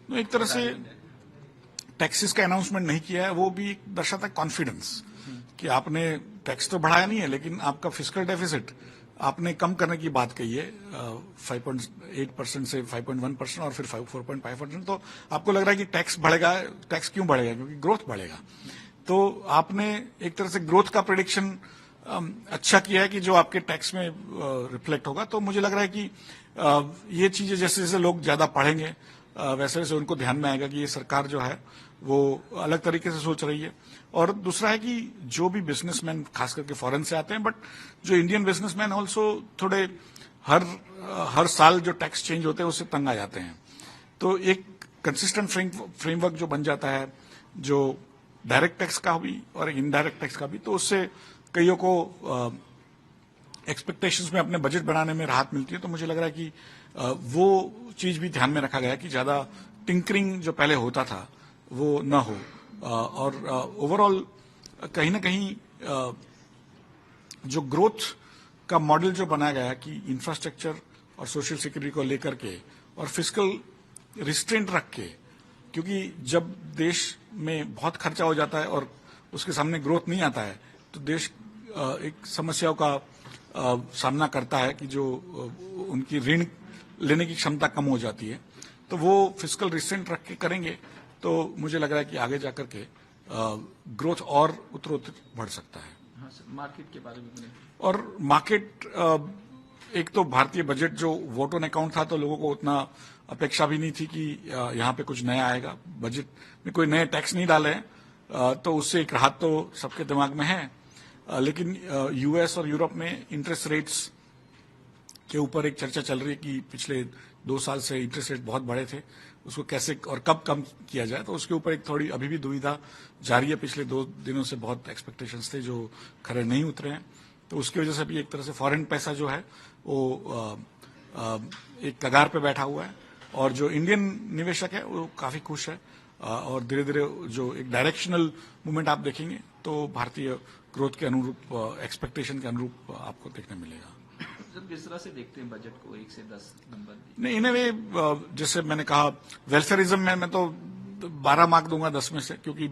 तो एक तरह से टैक्सेस का अनाउंसमेंट नहीं किया है, वो भी दर्शाता है कॉन्फिडेंस कि आपने टैक्स तो बढ़ाया नहीं है, लेकिन आपका फिस्कल डेफिसिट आपने कम करने की बात कही है 5.8% से 5.1% और फिर 4.5%। तो आपको लग रहा है कि टैक्स बढ़ेगा। टैक्स क्यों बढ़ेगा? क्योंकि ग्रोथ बढ़ेगा। तो आपने एक तरह से ग्रोथ का प्रेडिक्शन अच्छा किया है कि जो आपके टैक्स में रिफ्लेक्ट होगा। तो मुझे लग रहा है कि ये चीजें जैसे जैसे लोग ज्यादा पढ़ेंगे वैसे वैसे उनको ध्यान में आएगा कि ये सरकार जो है वो अलग तरीके से सोच रही है। और दूसरा है कि जो भी खास करके फॉरेन से आते हैं, बट जो इंडियन बिजनेसमैन ऑल्सो थोड़े हर साल जो टैक्स चेंज होते हैं उससे तंग आ जाते हैं। तो एक कंसिस्टेंट फ्रेमवर्क जो बन जाता है, जो डायरेक्ट टैक्स का भी और इनडायरेक्ट टैक्स का भी, तो उससे कईयों को एक्सपेक्टेशंस में अपने बजट बनाने में राहत मिलती है। तो मुझे लग रहा है कि वो चीज भी ध्यान में रखा गया कि ज्यादा टिंकरिंग जो पहले होता था वो न हो। और ओवरऑल कहीं ना कहीं जो ग्रोथ का मॉडल जो बनाया गया कि इंफ्रास्ट्रक्चर और सोशल सिक्योरिटी को लेकर के और फिस्कल रिस्ट्रेंट रख के, क्योंकि जब देश में बहुत खर्चा हो जाता है और उसके सामने ग्रोथ नहीं आता है तो देश एक समस्याओं का सामना करता है कि जो उनकी ऋण लेने की क्षमता कम हो जाती है। तो वो फिस्कल रिस्ट्रेंट रख के करेंगे तो मुझे लग रहा है कि आगे जाकर के ग्रोथ और उत्तरोत्तर बढ़ सकता है। हाँ सर, मार्केट के बारे में और मार्केट एक तो भारतीय बजट जो वोट ऑन अकाउंट था तो लोगों को उतना अपेक्षा भी नहीं थी कि यहाँ पे कुछ नया आएगा। बजट में कोई नए टैक्स नहीं डाले हैं तो उससे एक राहत तो सबके दिमाग में है। लेकिन यूएस और यूरोप में इंटरेस्ट रेट्स के ऊपर एक चर्चा चल रही है कि पिछले 2 साल से इंटरेस्ट रेट बहुत बढ़े थे, उसको कैसे और कब कम किया जाए। तो उसके ऊपर एक थोड़ी अभी भी दुविधा जारी है। पिछले 2 दिनों से बहुत एक्सपेक्टेशंस थे जो खरे नहीं उतरे हैं। तो उसकी वजह से भी एक तरह से फॉरेन पैसा जो है वो एक कगार पे बैठा हुआ है और जो इंडियन निवेशक है वो काफी खुश है। और धीरे धीरे जो एक डायरेक्शनल मूवमेंट आप देखेंगे तो भारतीय ग्रोथ के अनुरूप, एक्सपेक्टेशन के अनुरूप आपको देखने मिलेगा। किस तरह से देखते हैं बजट को 1 से 10 नंबर? नहीं, इन्हें वे जैसे मैंने कहा वेलफेयरिज्म में मैं तो 12 मार्क दूंगा 10 में से, क्योंकि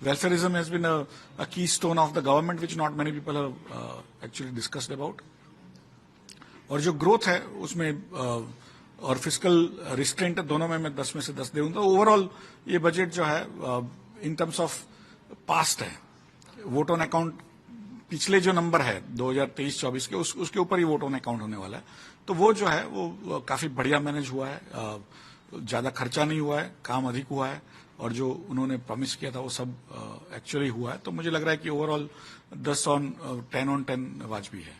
वेलफेयरिज्म हैज बीन अ की stone of the government which not many people have actually discussed about. और जो ग्रोथ है उसमें और फिस्कल रिस्ट्रेंट दोनों में मैं 10 में से 10 दूंगा। ओवरऑल ये बजट जो है इन टर्म्स ऑफ पास्ट है, वोट ऑन अकाउंट पिछले जो नंबर है 2023-24 के उसके ऊपर ही वोट ऑन अकाउंट होने वाला है। तो वो जो है वो काफी बढ़िया मैनेज हुआ है, ज्यादा खर्चा नहीं हुआ है, काम अधिक हुआ है और जो उन्होंने प्रॉमिस किया था वो सब एक्चुअली हुआ है। तो मुझे लग रहा है कि ओवरऑल 10 on 10 वाजबी है।